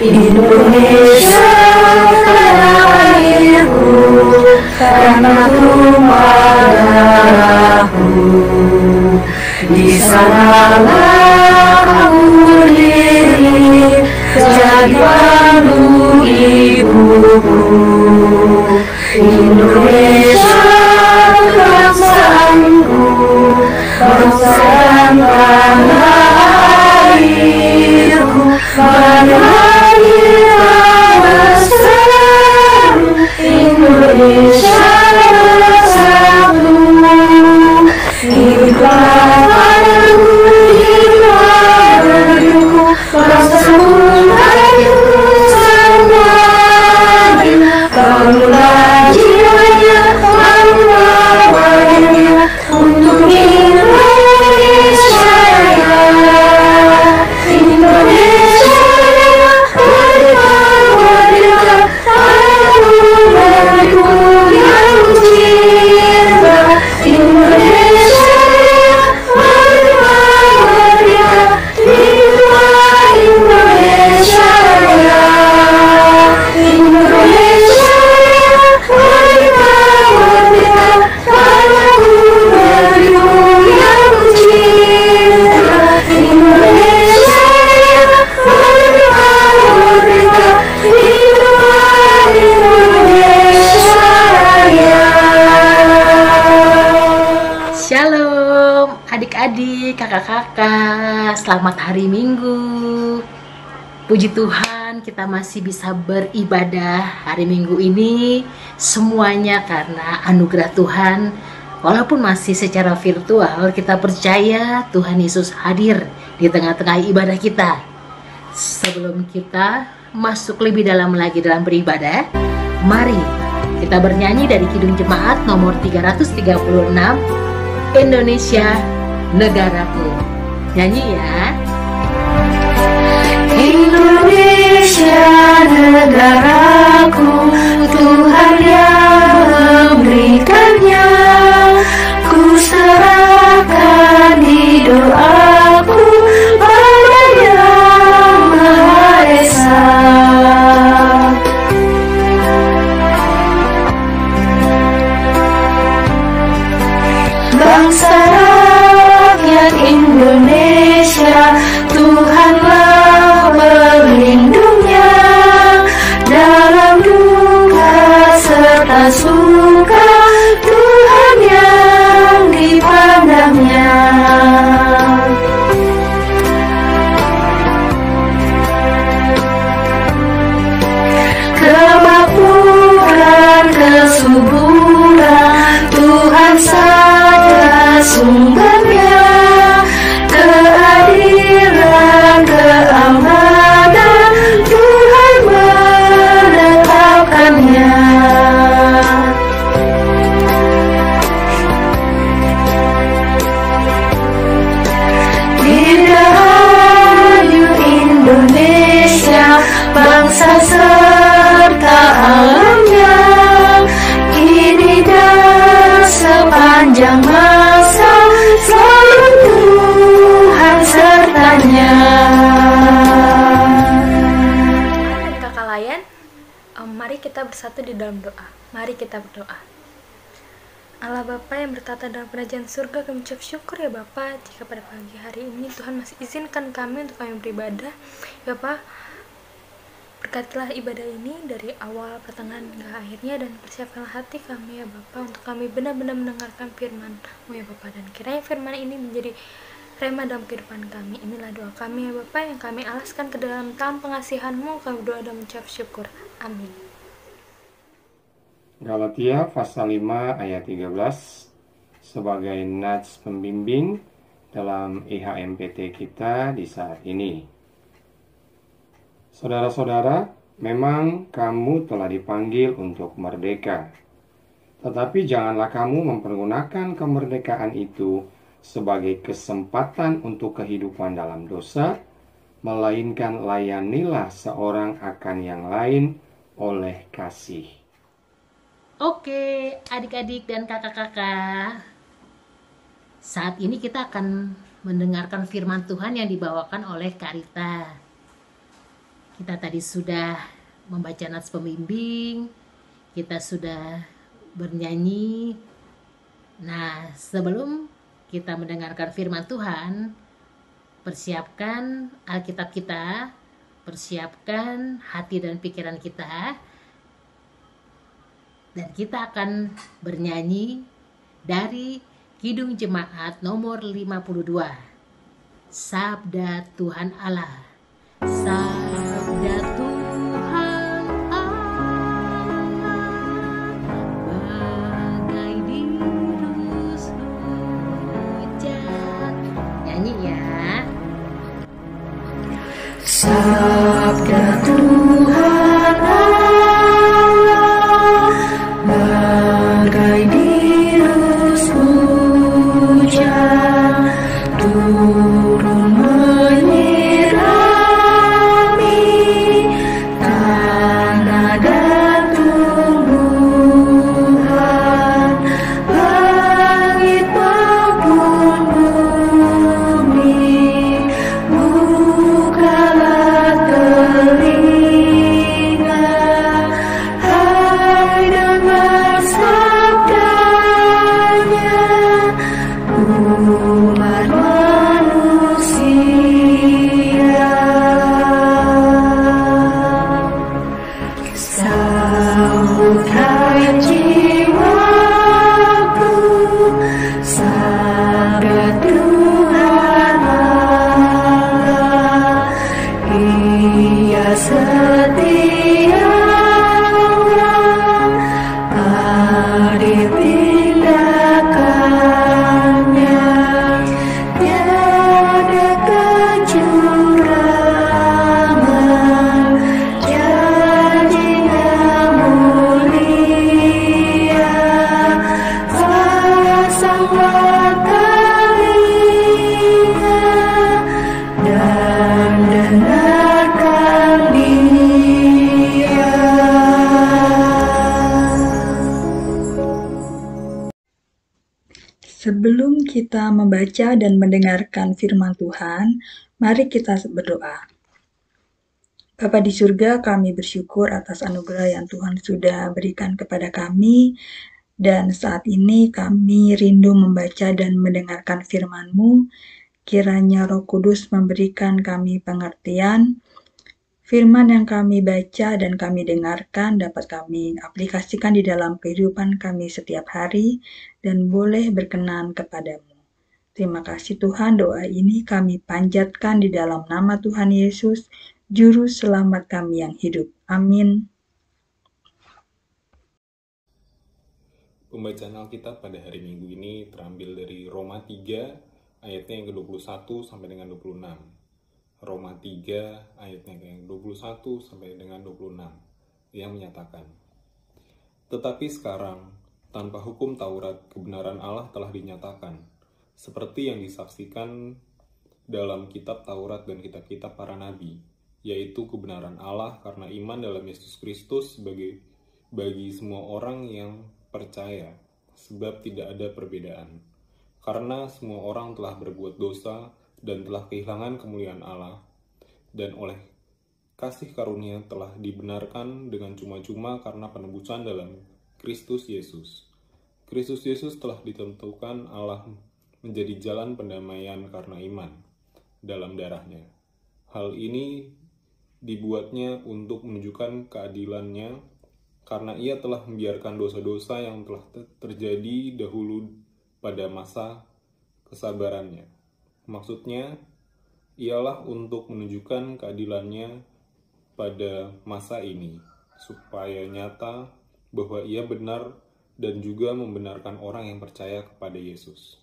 Indonesia tanah airku, tanah tumpah darahku. Di sanalah aku berdiri, jadi pandu ibuku. Indonesia bangsaanku, bangsa dan tanah airku. Mari kita bersatu, Indonesia bersatu. Hiduplah padaku, hiduplah negeriku, bangsaku maju semuanya. Bangunlah jiwanya, bangunlah badannya untuk Indonesia Raya. Indonesia Raya, merdeka, merdeka, tanahku negeriku yang kucinta. Indonesia Raya, merdeka, merdeka, hiduplah Indonesia Raya. Indonesia Raya, merdeka, merdeka, tanahku negeriku yang kucinta. Indonesia Raya, merdeka, merdeka, hiduplah Indonesia Raya. Shalom adik-adik, kakak-kakak, selamat hari Minggu. Puji Tuhan kita masih bisa beribadah hari Minggu ini, semuanya karena anugerah Tuhan. Walaupun masih secara virtual, kita percaya Tuhan Yesus hadir di tengah-tengah ibadah kita. Sebelum kita masuk lebih dalam lagi dalam beribadah, mari kita bernyanyi dari Kidung Jemaat nomor 336, Indonesia Negaraku. Nyanyi ya. Indonesia negaraku, Tuhan yang memberikannya. Ku serahkan hidup aku pada Yang Maha Esa. Bangsa rakyat Indonesia, Tuhanlah pelindungnya. Dalam duka serta suka, Tuhan yang dipandangnya. Kemakmuran, kesuburan, Tuhan saja sumbernya. Keadilan, keamanan, Tuhan menetapkannya. Dirgahayu Indonesia, bangsa serta alamnya, kini dan sepanjang masa selalu Tuhan sertanya. Kakak Layan, mari kita bersatu di dalam doa. Mari kita berdoa. Allah Bapa yang bertata dalam kerajaan surga, kami ucap syukur ya Bapa, jika pada pagi hari ini Tuhan masih izinkan kami untuk kami beribadah. Ya Bapa, berkatilah ibadah ini dari awal, pertengahan hingga akhirnya, dan persiapkanlah hati kami ya Bapa untuk kami benar-benar mendengarkan firman-Mu ya Bapa, dan kiranya firman ini menjadi rema dalam kehidupan kami. Inilah doa kami ya Bapa yang kami alaskan ke dalam tangan pengasihan-Mu. Kami berdoa dan mengucap syukur. Amin. Galatia pasal 5 ayat 13 sebagai nats pembimbing dalam IHMPT kita di saat ini. Saudara-saudara, memang kamu telah dipanggil untuk merdeka. Tetapi janganlah kamu mempergunakan kemerdekaan itu sebagai kesempatan untuk kehidupan dalam dosa, melainkan layanilah seorang akan yang lain oleh kasih. Oke, adik-adik dan kakak-kakak, saat ini kita akan mendengarkan firman Tuhan yang dibawakan oleh Kak Rita. Kita tadi sudah membaca nats pembimbing, kita sudah bernyanyi. Nah, sebelum kita mendengarkan firman Tuhan, persiapkan Alkitab kita, persiapkan hati dan pikiran kita, dan kita akan bernyanyi dari Kidung Jemaat nomor 52. Sabda Tuhan Allah. Sabda Tuhan Allah bagai dirus hujan. Nyanyi ya. Sabda Tuhan Allah bagai dirus hujan turun menyirami tanah dan tumbuhan, langit maupun bumi. Bukalah telinga, hai dengar sabdanya, umat manusia. Sahutlah jiwaku, sabda Tuhan Allah. Ia setia, adil tindakannya, tiada kecurangan, janjinya mulia. Pasanglah telinga dan dengarkan dia. Sebelum kita membaca dan mendengarkan firman Tuhan, mari kita berdoa. Bapa di surga, kami bersyukur atas anugerah yang Tuhan sudah berikan kepada kami, dan saat ini kami rindu membaca dan mendengarkan firman-Mu. Kiranya Roh Kudus memberikan kami pengertian, firman yang kami baca dan kami dengarkan dapat kami aplikasikan di dalam kehidupan kami setiap hari dan boleh berkenan kepadamu. Terima kasih Tuhan, doa ini kami panjatkan di dalam nama Tuhan Yesus, Juru Selamat kami yang hidup. Amin. Pembacaan Alkitab pada hari Minggu ini terambil dari Roma 3 ayatnya yang ke-21 sampai dengan 26. Roma 3 ayatnya yang ke-21 sampai dengan 26 yang menyatakan, tetapi sekarang tanpa hukum Taurat kebenaran Allah telah dinyatakan, seperti yang disaksikan dalam kitab Taurat dan kitab-kitab para nabi, yaitu kebenaran Allah karena iman dalam Yesus Kristus bagi semua orang yang percaya, sebab tidak ada perbedaan. Karena semua orang telah berbuat dosa dan telah kehilangan kemuliaan Allah, dan oleh kasih karunia telah dibenarkan dengan cuma-cuma karena penebusan dalam Kristus Yesus. Kristus Yesus telah ditentukan Allah menjadi jalan pendamaian karena iman dalam darahnya. Hal ini dibuatnya untuk menunjukkan keadilannya, karena ia telah membiarkan dosa-dosa yang telah terjadi dahulu pada masa kesabarannya. Maksudnya, ialah untuk menunjukkan keadilannya pada masa ini, supaya nyata bahwa ia benar dan juga membenarkan orang yang percaya kepada Yesus.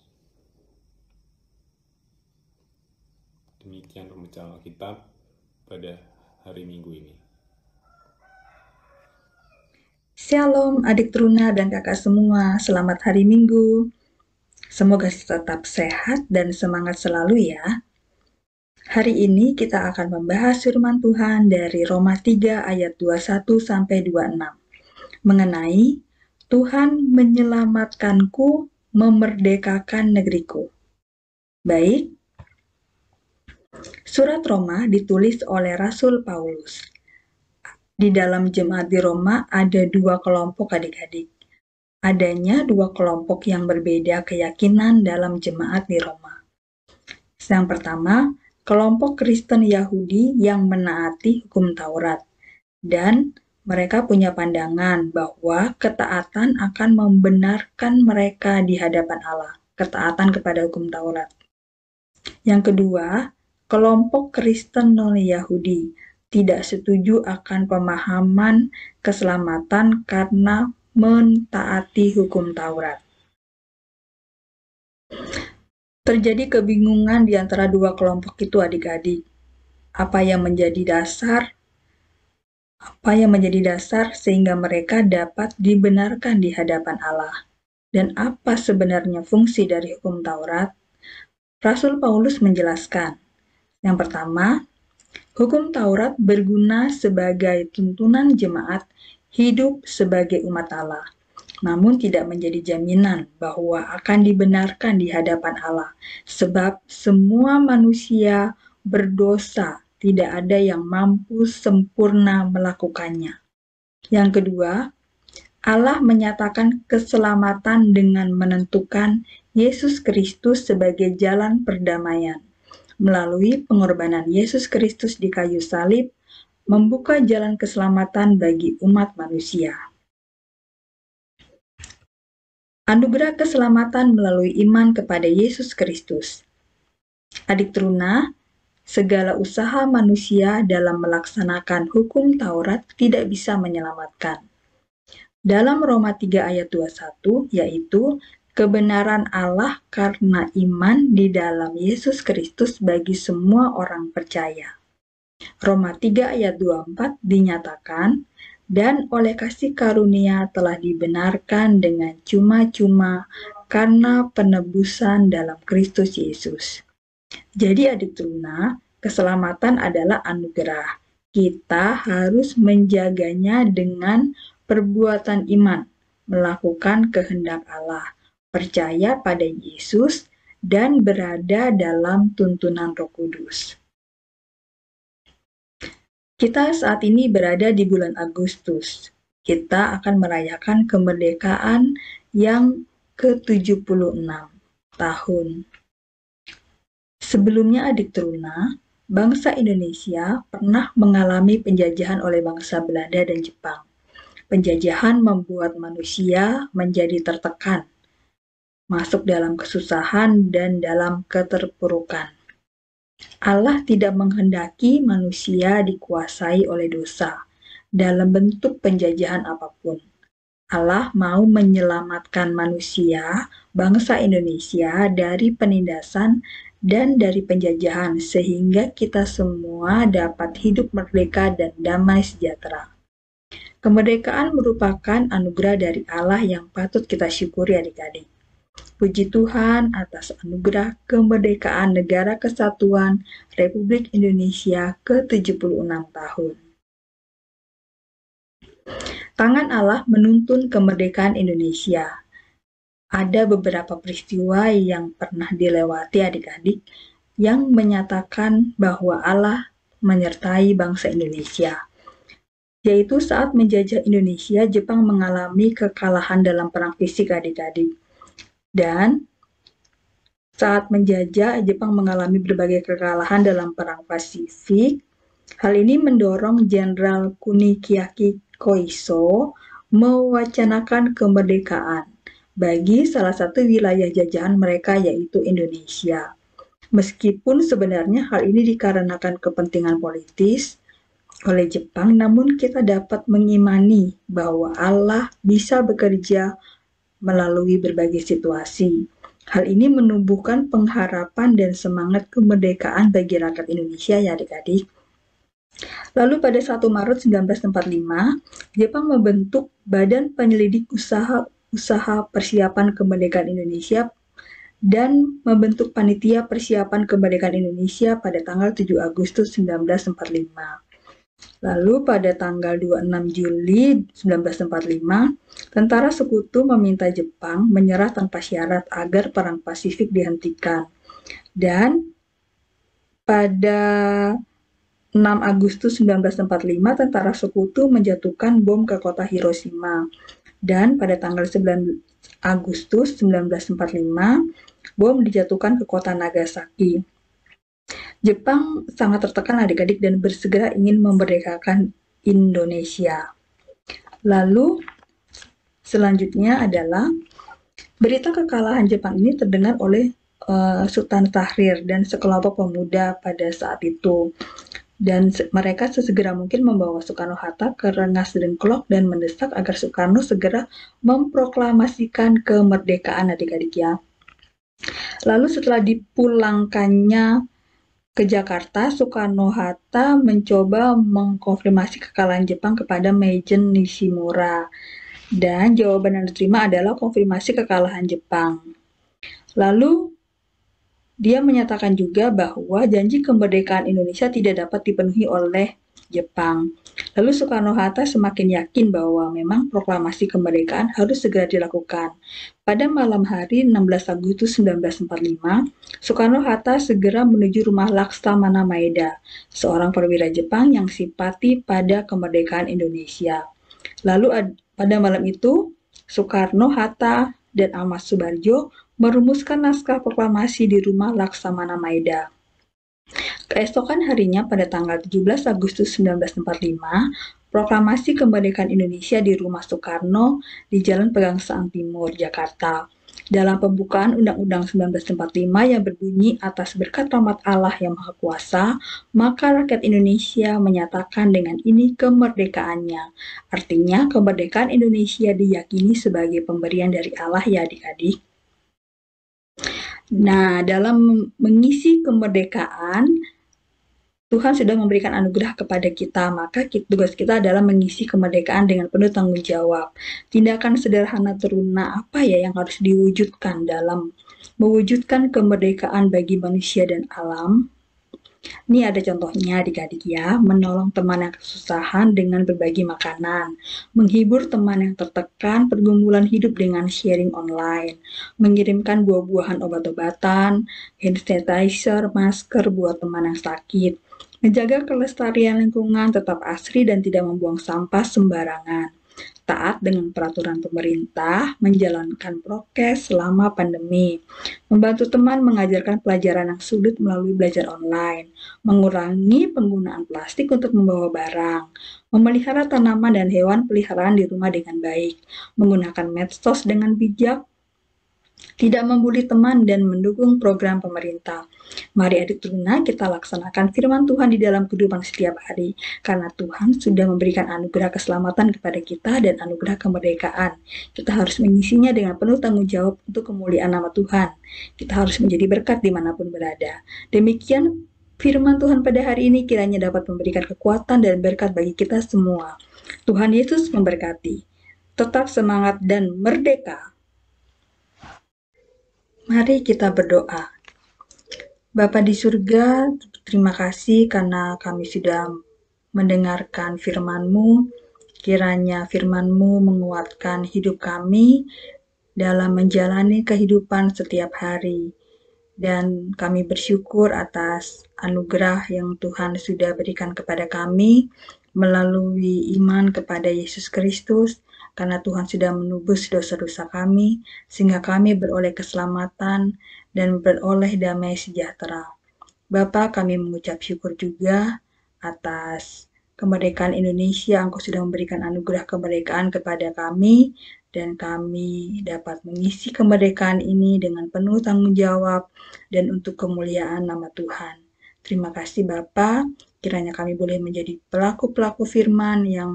Demikian pembacaan Alkitab pada hari Minggu ini. Shalom adik Truna dan kakak semua, selamat hari Minggu. Semoga tetap sehat dan semangat selalu ya. Hari ini kita akan membahas firman Tuhan dari Roma 3 ayat 21-26 mengenai Tuhan menyelamatkanku, memerdekakan negeriku. Baik, surat Roma ditulis oleh Rasul Paulus. Di dalam jemaat di Roma ada dua kelompok adik-adik. Adanya dua kelompok yang berbeda keyakinan dalam jemaat di Roma. Yang pertama, kelompok Kristen Yahudi yang menaati hukum Taurat. Dan mereka punya pandangan bahwa ketaatan akan membenarkan mereka di hadapan Allah. Ketaatan kepada hukum Taurat. Yang kedua, kelompok Kristen non-Yahudi tidak setuju akan pemahaman keselamatan karena mentaati hukum Taurat. Terjadi kebingungan di antara dua kelompok itu adik-adik. Apa yang menjadi dasar sehingga mereka dapat dibenarkan di hadapan Allah? Dan apa sebenarnya fungsi dari hukum Taurat? Rasul Paulus menjelaskan. Yang pertama, hukum Taurat berguna sebagai tuntunan jemaat hidup sebagai umat Allah, namun tidak menjadi jaminan bahwa akan dibenarkan di hadapan Allah, sebab semua manusia berdosa, tidak ada yang mampu sempurna melakukannya. Yang kedua, Allah menyatakan keselamatan dengan menentukan Yesus Kristus sebagai jalan perdamaian. Melalui pengorbanan Yesus Kristus di kayu salib, membuka jalan keselamatan bagi umat manusia. Anugerah keselamatan melalui iman kepada Yesus Kristus. Adik teruna, segala usaha manusia dalam melaksanakan hukum Taurat tidak bisa menyelamatkan. Dalam Roma 3 ayat 21, yaitu kebenaran Allah karena iman di dalam Yesus Kristus bagi semua orang percaya. Roma 3 ayat 24 dinyatakan, dan oleh kasih karunia telah dibenarkan dengan cuma-cuma karena penebusan dalam Kristus Yesus. Jadi adik teruna, keselamatan adalah anugerah. Kita harus menjaganya dengan perbuatan iman, melakukan kehendak Allah, percaya pada Yesus, dan berada dalam tuntunan Roh Kudus. Kita saat ini berada di bulan Agustus. Kita akan merayakan kemerdekaan yang ke-76 tahun. Sebelumnya adik teruna, bangsa Indonesia pernah mengalami penjajahan oleh bangsa Belanda dan Jepang. Penjajahan membuat manusia menjadi tertekan, masuk dalam kesusahan dan dalam keterpurukan. Allah tidak menghendaki manusia dikuasai oleh dosa dalam bentuk penjajahan apapun. Allah mau menyelamatkan manusia, bangsa Indonesia dari penindasan dan dari penjajahan sehingga kita semua dapat hidup merdeka dan damai sejahtera. Kemerdekaan merupakan anugerah dari Allah yang patut kita syukuri adik-adik. Puji Tuhan atas anugerah kemerdekaan Negara Kesatuan Republik Indonesia ke-76 tahun. Tangan Allah menuntun kemerdekaan Indonesia. Ada beberapa peristiwa yang pernah dilewati adik-adik yang menyatakan bahwa Allah menyertai bangsa Indonesia. Yaitu saat menjajah Indonesia, Jepang mengalami kekalahan dalam perang fisik adik-adik. Dan saat menjajah, Jepang mengalami berbagai kekalahan dalam perang Pasifik. Hal ini mendorong Jenderal Kunikiaki Koiso mewacanakan kemerdekaan bagi salah satu wilayah jajahan mereka yaitu Indonesia. Meskipun sebenarnya hal ini dikarenakan kepentingan politis oleh Jepang, namun kita dapat mengimani bahwa Allah bisa bekerja melalui berbagai situasi. Hal ini menumbuhkan pengharapan dan semangat kemerdekaan bagi rakyat Indonesia ya adik-adik. Lalu pada 1 Maret 1945, Jepang membentuk Badan Penyelidik Usaha Persiapan Kemerdekaan Indonesia dan membentuk Panitia Persiapan Kemerdekaan Indonesia pada tanggal 7 Agustus 1945. Lalu pada tanggal 26 Juli 1945, tentara sekutu meminta Jepang menyerah tanpa syarat agar perang Pasifik dihentikan. Dan pada 6 Agustus 1945, tentara sekutu menjatuhkan bom ke kota Hiroshima. Dan pada tanggal 9 Agustus 1945, bom dijatuhkan ke kota Nagasaki. Jepang sangat tertekan adik-adik dan bersegera ingin memerdekakan Indonesia. Lalu selanjutnya adalah berita kekalahan Jepang ini terdengar oleh Sultan Tahrir dan sekelompok pemuda pada saat itu. Dan mereka sesegera mungkin membawa Soekarno-Hatta ke Rengas Dengklok dan mendesak agar Soekarno segera memproklamasikan kemerdekaan adik-adik ya. Lalu setelah dipulangkannya ke Jakarta, Soekarno-Hatta mencoba mengkonfirmasi kekalahan Jepang kepada Meijen Nishimura. Dan jawaban yang diterima adalah konfirmasi kekalahan Jepang. Lalu dia menyatakan juga bahwa janji kemerdekaan Indonesia tidak dapat dipenuhi oleh Jepang. Lalu Soekarno-Hatta semakin yakin bahwa memang proklamasi kemerdekaan harus segera dilakukan. Pada malam hari 16 Agustus 1945, Soekarno-Hatta segera menuju rumah Laksamana Maeda, seorang perwira Jepang yang simpati pada kemerdekaan Indonesia. Lalu pada malam itu, Soekarno, Hatta, dan Ahmad Subarjo merumuskan naskah proklamasi di rumah Laksamana Maeda. Keesokan harinya pada tanggal 17 Agustus 1945, proklamasi kemerdekaan Indonesia di rumah Soekarno di Jalan Pegangsaan Timur, Jakarta. Dalam pembukaan Undang-Undang 1945 yang berbunyi atas berkat rahmat Allah yang Maha Kuasa, maka rakyat Indonesia menyatakan dengan ini kemerdekaannya. Artinya, kemerdekaan Indonesia diyakini sebagai pemberian dari Allah ya adik-adik. Nah, dalam mengisi kemerdekaan, Tuhan sudah memberikan anugerah kepada kita, maka tugas kita adalah mengisi kemerdekaan dengan penuh tanggung jawab. Tindakan sederhana teruna apa ya yang harus diwujudkan dalam mewujudkan kemerdekaan bagi manusia dan alam? Ini ada contohnya adik-adik ya, menolong teman yang kesusahan dengan berbagi makanan, menghibur teman yang tertekan pergumulan hidup dengan sharing online, mengirimkan buah-buahan obat-obatan, hand sanitizer, masker buat teman yang sakit, menjaga kelestarian lingkungan tetap asri dan tidak membuang sampah sembarangan, taat dengan peraturan pemerintah, menjalankan prokes selama pandemi, membantu teman mengajarkan pelajaran yang sulit melalui belajar online, mengurangi penggunaan plastik untuk membawa barang, memelihara tanaman dan hewan peliharaan di rumah dengan baik, menggunakan medsos dengan bijak, tidak membuli teman, dan mendukung program pemerintah. Mari adik teruna kita laksanakan firman Tuhan di dalam kehidupan setiap hari, karena Tuhan sudah memberikan anugerah keselamatan kepada kita dan anugerah kemerdekaan. Kita harus mengisinya dengan penuh tanggung jawab untuk kemuliaan nama Tuhan. Kita harus menjadi berkat dimanapun berada. Demikian firman Tuhan pada hari ini kiranya dapat memberikan kekuatan dan berkat bagi kita semua. Tuhan Yesus memberkati. Tetap semangat dan merdeka. Mari kita berdoa. Bapa di surga, terima kasih karena kami sudah mendengarkan firman-Mu. Kiranya firman-Mu menguatkan hidup kami dalam menjalani kehidupan setiap hari. Dan kami bersyukur atas anugerah yang Tuhan sudah berikan kepada kami melalui iman kepada Yesus Kristus. Karena Tuhan sudah menebus dosa-dosa kami, sehingga kami beroleh keselamatan dan beroleh damai sejahtera. Bapa, kami mengucap syukur juga atas kemerdekaan Indonesia. Engkau sudah memberikan anugerah kemerdekaan kepada kami, dan kami dapat mengisi kemerdekaan ini dengan penuh tanggung jawab dan untuk kemuliaan nama Tuhan. Terima kasih Bapa. Kiranya kami boleh menjadi pelaku-pelaku firman yang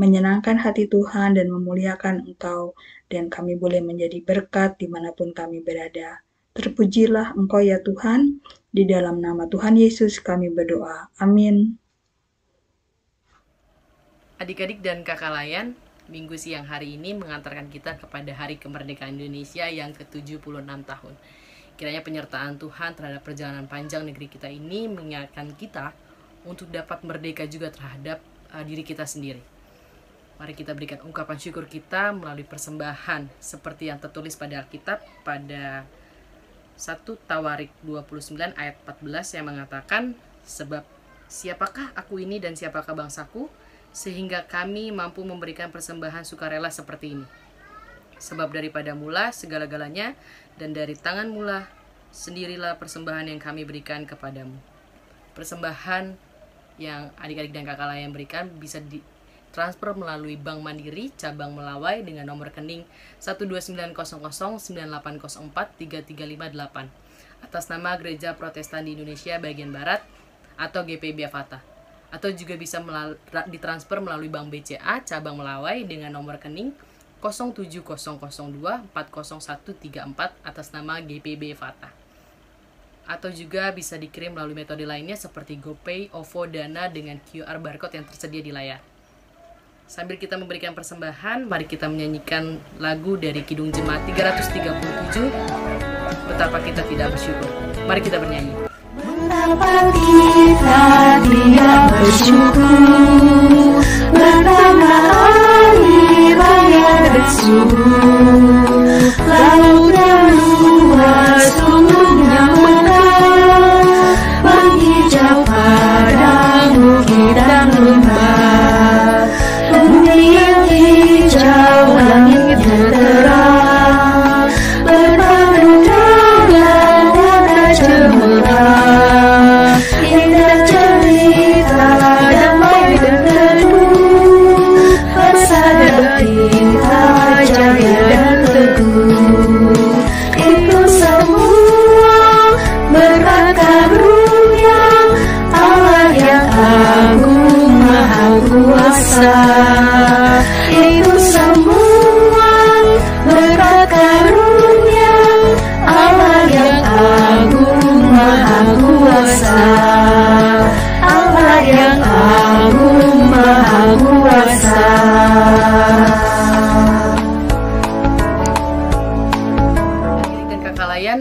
menyenangkan hati Tuhan dan memuliakan Engkau, dan kami boleh menjadi berkat dimanapun kami berada. Terpujilah Engkau ya Tuhan, di dalam nama Tuhan Yesus kami berdoa. Amin. Adik-adik dan kakak layan, minggu siang hari ini mengantarkan kita kepada Hari Kemerdekaan Indonesia yang ke-76 tahun. Kiranya penyertaan Tuhan terhadap perjalanan panjang negeri kita ini mengingatkan kita untuk dapat merdeka juga terhadap diri kita sendiri. Mari kita berikan ungkapan syukur kita melalui persembahan seperti yang tertulis pada Alkitab pada 1 Tawarik 29 ayat 14 yang mengatakan, sebab siapakah aku ini dan siapakah bangsaku, sehingga kami mampu memberikan persembahan sukarela seperti ini. Sebab daripada mula segala-galanya, dan dari tangan mula sendirilah persembahan yang kami berikan kepadamu. Persembahan yang adik-adik dan kakak layan berikan bisa ditransfer melalui Bank Mandiri cabang Melawai dengan nomor rekening 1290098043358 atas nama Gereja Protestan di Indonesia bagian Barat atau GPB Fata, atau juga bisa ditransfer melalui Bank BCA cabang Melawai dengan nomor rekening 07002400134 atas nama GPB Fata, atau juga bisa dikirim melalui metode lainnya seperti GoPay, OVO, Dana dengan QR barcode yang tersedia di layar. Sambil kita memberikan persembahan, mari kita menyanyikan lagu dari Kidung Jemaat 337, Betapa Kita Tidak Bersyukur. Mari kita bernyanyi. Betapa kita tidak bersyukur, betapa hari raya bersyukur, laut yang luas gunungnya megah, menghijau padang bukit dan lembah, bumi yang hijau, langit yang terang, berpadu dengan warna cemerlang, indah cerita damai dan teduh, bersama kita jaya dan teguh. Itu semua berkat karunia Allah yang agung maha kuasa. Itu semua berkat karunia Allah yang agung maha kuasa. Allah yang agung maha kuasa. Adik dan kakak layan,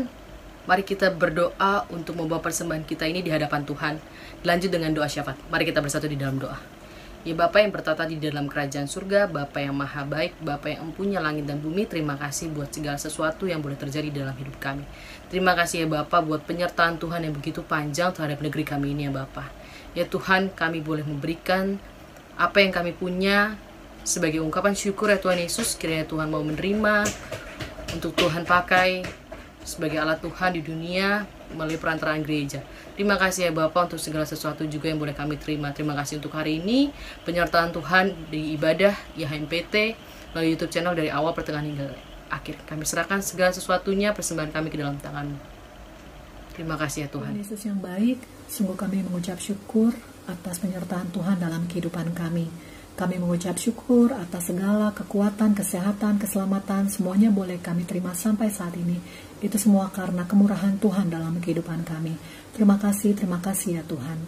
mari kita berdoa untuk membawa persembahan kita ini di hadapan Tuhan. Dilanjut dengan doa syafaat. Mari kita bersatu di dalam doa. Ya Bapa yang bertata di dalam kerajaan surga, Bapa yang maha baik, Bapa yang empunya langit dan bumi, terima kasih buat segala sesuatu yang boleh terjadi dalam hidup kami. Terima kasih ya Bapa buat penyertaan Tuhan yang begitu panjang terhadap negeri kami ini ya Bapa. Ya Tuhan, kami boleh memberikan apa yang kami punya sebagai ungkapan syukur ya Tuhan Yesus. Kiranya Tuhan mau menerima untuk Tuhan pakai sebagai alat Tuhan di dunia melalui perantaraan gereja. Terima kasih ya Bapak untuk segala sesuatu juga yang boleh kami terima. Terima kasih untuk hari ini, penyertaan Tuhan di ibadah IHMPT melalui YouTube channel dari awal, pertengahan hingga akhir. Kami serahkan segala sesuatunya, persembahan kami ke dalam tangan-Mu. Terima kasih ya Tuhan. Tuhan Yesus yang baik, sungguh kami mengucap syukur atas penyertaan Tuhan dalam kehidupan kami. Kami mengucap syukur atas segala kekuatan, kesehatan, keselamatan, semuanya boleh kami terima sampai saat ini. Itu semua karena kemurahan Tuhan dalam kehidupan kami. Terima kasih ya Tuhan.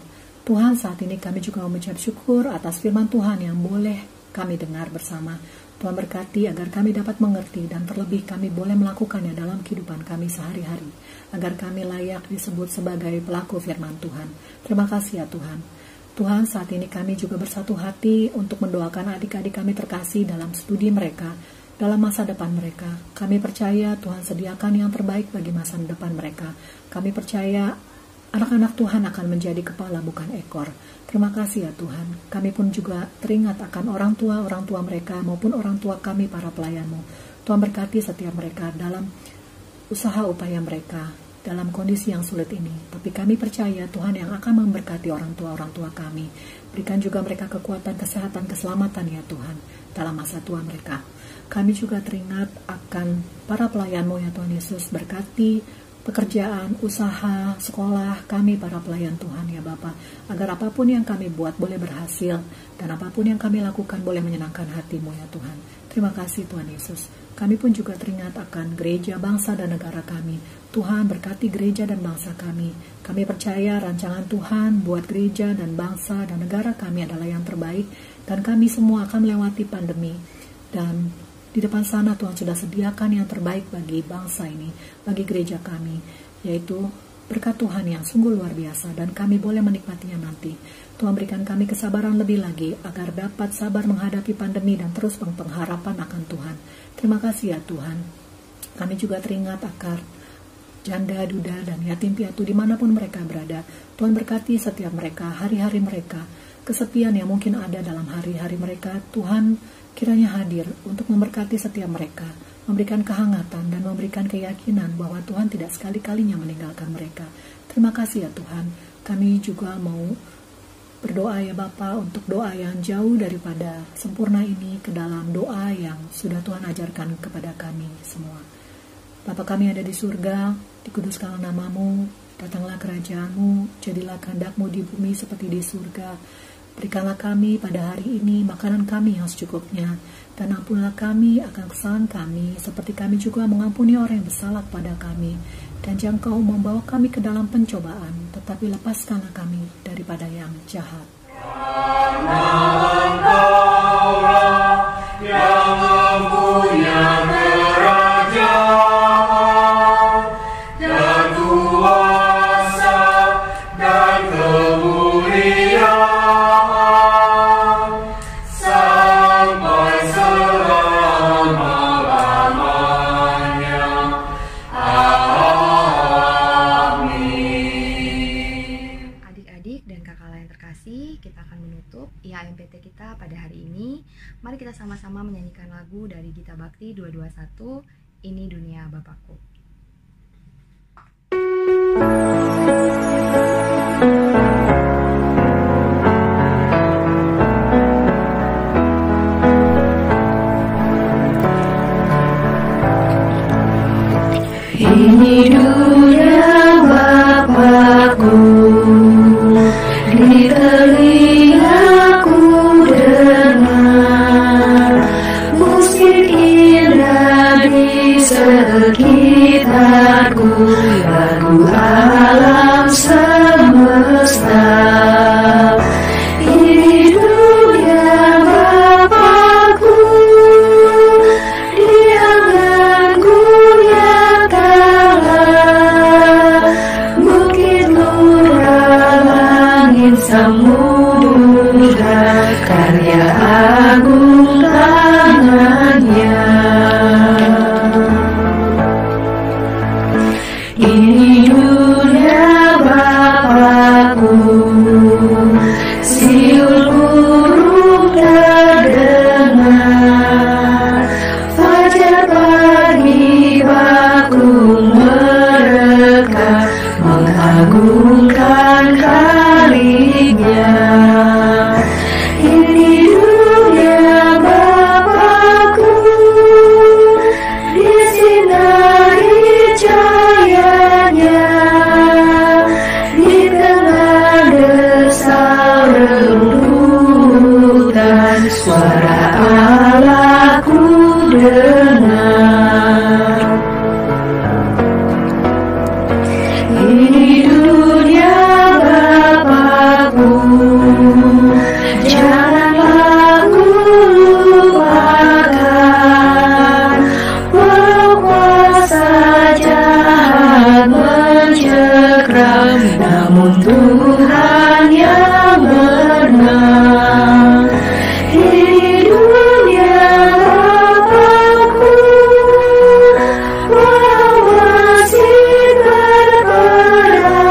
Tuhan, saat ini kami juga mengucap syukur atas firman Tuhan yang boleh kami dengar bersama. Tuhan berkati agar kami dapat mengerti dan terlebih kami boleh melakukannya dalam kehidupan kami sehari-hari. Agar kami layak disebut sebagai pelaku firman Tuhan. Terima kasih ya Tuhan. Tuhan, saat ini kami juga bersatu hati untuk mendoakan adik-adik kami terkasih dalam studi mereka, dalam masa depan mereka. Kami percaya Tuhan sediakan yang terbaik bagi masa depan mereka. Kami percaya anak-anak Tuhan akan menjadi kepala bukan ekor. Terima kasih ya Tuhan. Kami pun juga teringat akan orang tua mereka maupun orang tua kami para pelayan-Mu. Tuhan berkati setiap mereka dalam usaha upaya mereka, dalam kondisi yang sulit ini. Tapi kami percaya Tuhan yang akan memberkati orang tua kami. Berikan juga mereka kekuatan, kesehatan, keselamatan ya Tuhan dalam masa tua mereka. Kami juga teringat akan para pelayan-Mu ya Tuhan Yesus. Berkati pekerjaan, usaha, sekolah kami para pelayan Tuhan ya Bapa. Agar apapun yang kami buat boleh berhasil. Dan apapun yang kami lakukan boleh menyenangkan hati-Mu ya Tuhan. Terima kasih Tuhan Yesus. Kami pun juga teringat akan gereja, bangsa, dan negara kami. Tuhan berkati gereja dan bangsa kami. Kami percaya rancangan Tuhan buat gereja dan bangsa dan negara kami adalah yang terbaik. Dan kami semua akan melewati pandemi. Dan di depan sana Tuhan sudah sediakan yang terbaik bagi bangsa ini, bagi gereja kami. Yaitu berkat Tuhan yang sungguh luar biasa dan kami boleh menikmatinya nanti. Tuhan berikan kami kesabaran lebih lagi agar dapat sabar menghadapi pandemi dan terus pengharapan akan Tuhan. Terima kasih ya Tuhan. Kami juga teringat janda, duda, dan yatim piatu dimanapun mereka berada. Tuhan berkati setiap mereka, hari-hari mereka, kesepian yang mungkin ada dalam hari-hari mereka. Tuhan kiranya hadir untuk memberkati setiap mereka, memberikan kehangatan dan memberikan keyakinan bahwa Tuhan tidak sekali-kalinya meninggalkan mereka. Terima kasih ya Tuhan. Kami juga mau berdoa ya Bapa untuk doa yang jauh daripada sempurna ini ke dalam doa yang sudah Tuhan ajarkan kepada kami semua. Bapa kami ada di surga, dikuduskanlah namamu, datanglah kerajaanmu, jadilah kehendak-mu di bumi seperti di surga. Berikanlah kami pada hari ini makanan kami yang secukupnya, dan ampunilah kami akan kesalahan kami, seperti kami juga mengampuni orang yang bersalah kepada kami. Dan jangan kau membawa kami ke dalam pencobaan, tetapi lepaskanlah kami daripada yang jahat. Yang mempunyai kerajaan dan kuasa dan kemuliaan sampai selama-lamanya. Amin. Adik-adik dan kakak lain terkasih, kita akan menutup IHMPT kita pada hari ini. Mari kita sama-sama menyanyikan lagu dari Gita Bakti 221, Ini Dunia Bapakku. Ini dunia Bapakku, di telingaku dengar musik indah di sekitarku, lagu alam semesta. Ini dunia Bapakku, Dia menggoyahkanlah bukit lurah, langit samudra, karya agung tangannya. Ini dunia Bapakku, siul burung terdengar, fajar pagi bakung mereka, mengagungkan Khalik-Nya. Ini dunia Bapakku, disinari cahayanya, di tengah desau rebutan, suara Allah ku dengar. Ini dunia Bapakku, janganlah ku lupakan, walau kuasa jahat mencekram, namun Tuhan yang menang. Ini dunia Bapakku, walau masih berperang,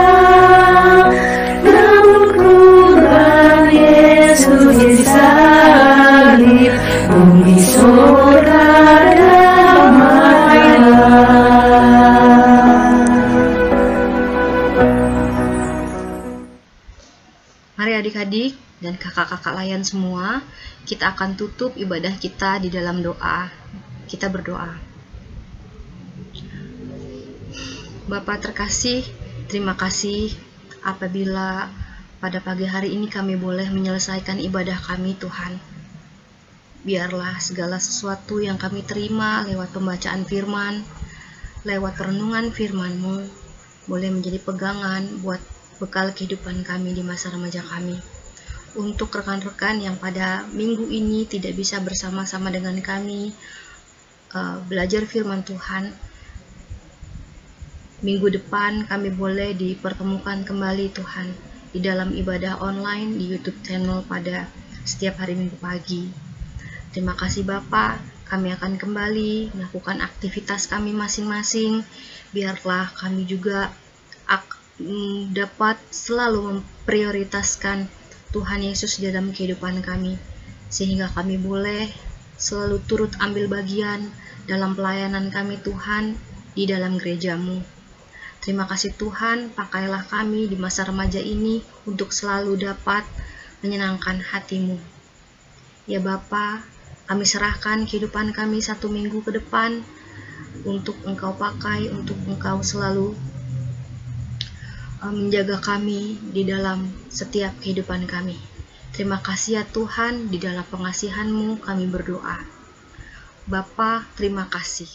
namun kurban Yesus disalib, bumi surga damailah. Mari adik-adik dan kakak-kakak layan semua, kita akan tutup ibadah kita di dalam doa. Kita berdoa. Bapa terkasih, terima kasih apabila pada pagi hari ini kami boleh menyelesaikan ibadah kami Tuhan. Biarlah segala sesuatu yang kami terima lewat pembacaan firman, lewat renungan firman-Mu, boleh menjadi pegangan buat bekal kehidupan kami di masa remaja kami. Untuk rekan-rekan yang pada minggu ini tidak bisa bersama-sama dengan kami belajar firman Tuhan, minggu depan kami boleh dipertemukan kembali Tuhan di dalam ibadah online di YouTube channel pada setiap hari Minggu pagi. Terima kasih Bapak, kami akan kembali melakukan aktivitas kami masing-masing. Biarlah kami juga dapat selalu memprioritaskan Tuhan Yesus di dalam kehidupan kami, sehingga kami boleh selalu turut ambil bagian dalam pelayanan kami Tuhan di dalam gereja-Mu. Terima kasih Tuhan, pakailah kami di masa remaja ini untuk selalu dapat menyenangkan hati-Mu. Ya Bapa, kami serahkan kehidupan kami 1 minggu ke depan untuk Engkau pakai, untuk Engkau selalu menjaga kami di dalam setiap kehidupan kami. Terima kasih ya Tuhan, di dalam pengasihan-Mu kami berdoa. Bapa, terima kasih.